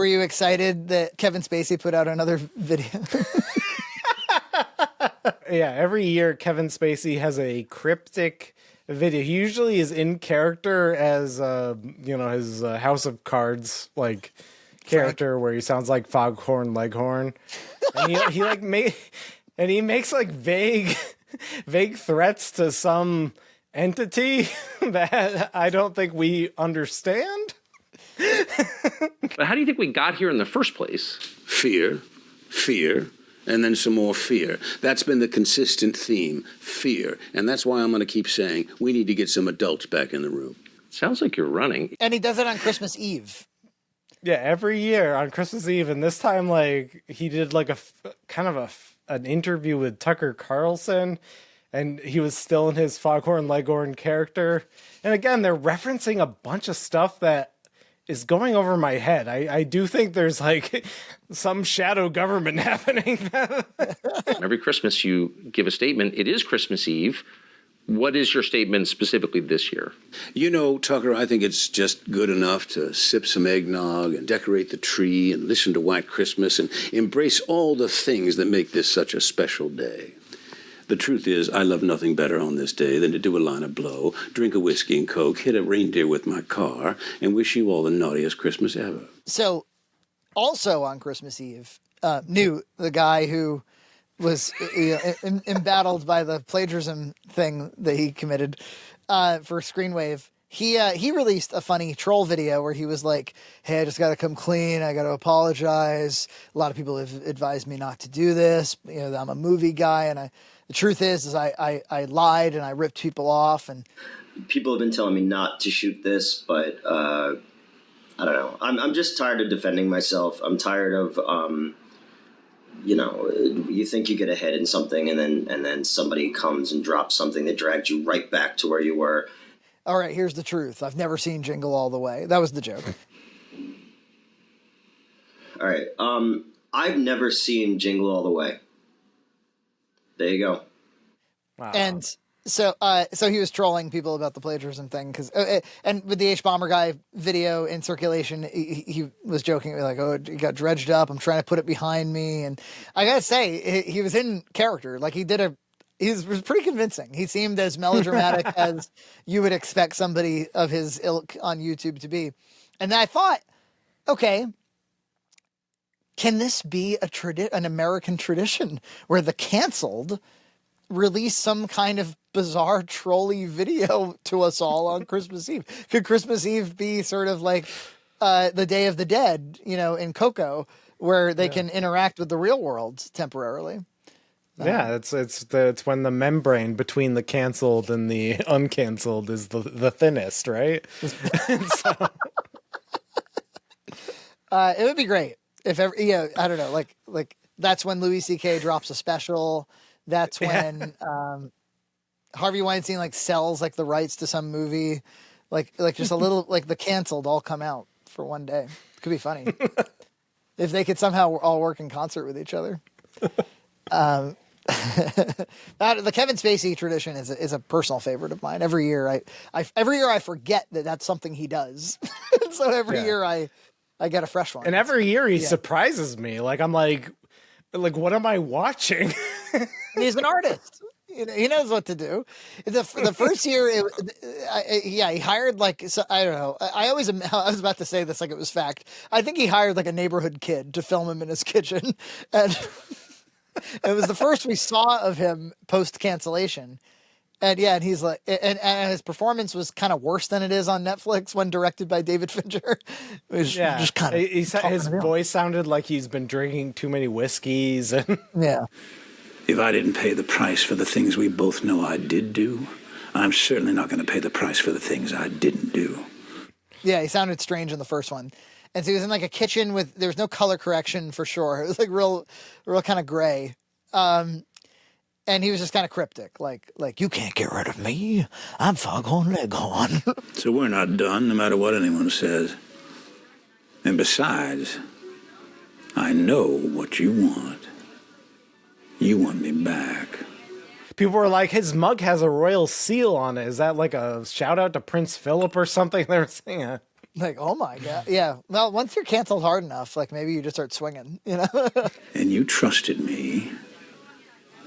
were you excited that Kevin Spacey put out another video? Yeah, every year Kevin Spacey has a cryptic video. He usually is in character as his House of Cards like character where he sounds like Foghorn Leghorn, and he makes like vague threats to some entity that I don't think we understand. But how do you think we got here in the first place? Fear, and then some more fear. That's been the consistent theme, fear. And that's why I'm going to keep saying we need to get some adults back in the room. Sounds like you're running. And he does it on Christmas Eve. Yeah, every year on Christmas Eve, and this time, like, he did like an interview with Tucker Carlson, and he was still in his Foghorn Leghorn character. And again, they're referencing a bunch of stuff that is going over my head. I do think there's like some shadow government happening. Every Christmas you give a statement. It is Christmas Eve. What is your statement specifically this year? You know, Tucker, I think it's just good enough to sip some eggnog and decorate the tree and listen to White Christmas and embrace all the things that make this such a special day. The truth is, I love nothing better on this day than to do a line of blow, drink a whiskey and Coke, hit a reindeer with my car, and wish you all the naughtiest Christmas ever. So, also on Christmas Eve, Newt, the guy who was embattled by the plagiarism thing that he committed for Screenwave, he released a funny troll video where he was like, hey, I just got to come clean. I got to apologize. A lot of people have advised me not to do this. I'm a movie guy, and the truth is I lied and I ripped people off. And people have been telling me not to shoot this, but I don't know. I'm just tired of defending myself. I'm tired of, you think you get ahead in something, and then somebody comes and drops something that drags you right back to where you were. All right, here's the truth. I've never seen Jingle All the Way. That was the joke. All right. I've never seen Jingle All the Way. There you go. Wow. And so he was trolling people about the plagiarism thing and with the H Bomber guy video in circulation, he was joking like, "Oh, it got dredged up. I'm trying to put it behind me." And I gotta say, he was in character. Like he was pretty convincing. He seemed as melodramatic as you would expect somebody of his ilk on YouTube to be. And then I thought, okay, can this be an American tradition where the canceled release some kind of bizarre trolley video to us all on Christmas Eve? Could Christmas Eve be sort of like the Day of the Dead, in Coco, where they can interact with the real world temporarily? Yeah, it's when the membrane between the canceled and the uncanceled is the thinnest, right? So. It would be great if ever, I don't know, like that's when Louis C.K. drops a special. That's when Harvey Weinstein like sells like the rights to some movie, like just a little like the canceled all come out for one day. It could be funny if they could somehow all work in concert with each other. The Kevin Spacey tradition is a personal favorite of mine. Every year I forget that that's something he does. So every year I get a fresh one. And every year he surprises me. Like I'm like what am I watching? He's an artist. He knows what to do. The first year, he hired I don't know. I was about to say this like it was fact. I think he hired like a neighborhood kid to film him in his kitchen, and it was the first we saw of him post cancellation. And and he's like, and his performance was kind of worse than it is on Netflix when directed by David Fincher. It was just kind of his voice sounded like he's been drinking too many whiskeys. And yeah. If I didn't pay the price for the things we both know I did do, I'm certainly not going to pay the price for the things I didn't do. Yeah, he sounded strange in the first one. And so he was in like a kitchen there was no color correction for sure. It was like real kind of gray. And he was just kind of cryptic, like you can't get rid of me. I'm Foghorn Leghorn. So we're not done, no matter what anyone says. And besides, I know what you want. You want me back. People were like, his mug has a royal seal on it. Is that like a shout out to Prince Philip or something? They were saying. Like, oh my God. Yeah. Well, once you're canceled hard enough, like maybe you just start swinging, you know? And you trusted me,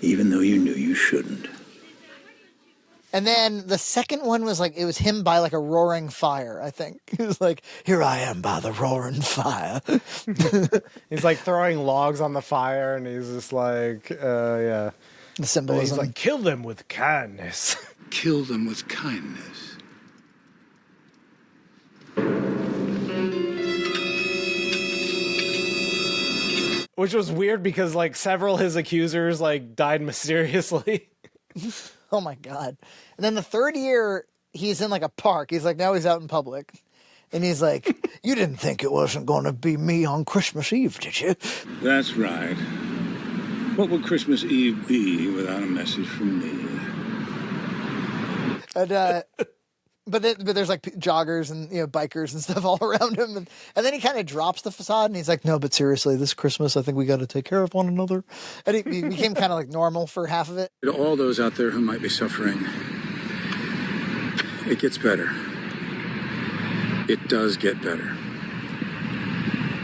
even though you knew you shouldn't. And then the second one was like, it was him by like a roaring fire, I think. He was like, here I am by the roaring fire. He's like throwing logs on the fire, and he's just like, yeah. The symbolism. He's like, kill them with kindness. Kill them with kindness. Which was weird because like several of his accusers like died mysteriously. Oh my God. And then the third year, he's in like a park. He's like, now he's out in public. And he's like, you didn't think it wasn't going to be me on Christmas Eve, did you? That's right. What would Christmas Eve be without a message from me? And, but there's like joggers and, you know, bikers and stuff all around him. And then he kind of drops the facade and he's like, no, but seriously, this Christmas, I think we got to take care of one another. And he became kind of like normal for half of it. To all those out there who might be suffering, it gets better. It does get better.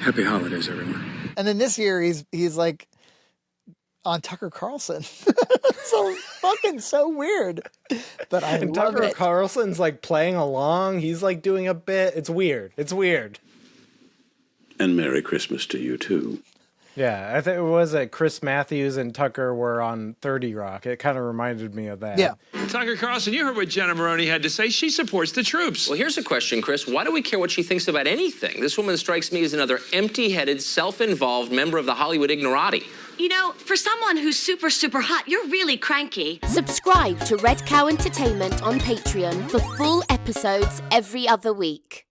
Happy holidays, everyone. And then this year he's like on Tucker Carlson. So weird. But I And love Tucker it. Carlson's like playing along. He's like doing a bit. It's weird. And Merry Christmas to you, too. Yeah, I think it was Chris Matthews and Tucker were on 30 Rock. It kind of reminded me of that. Yeah. Tucker Carlson, you heard what Jenna Maroney had to say. She supports the troops. Well, here's a question, Chris. Why do we care what she thinks about anything? This woman strikes me as another empty-headed, self-involved member of the Hollywood ignorati. You know, for someone who's super, super hot, you're really cranky. Subscribe to Red Cow Entertainment on Patreon for full episodes every other week.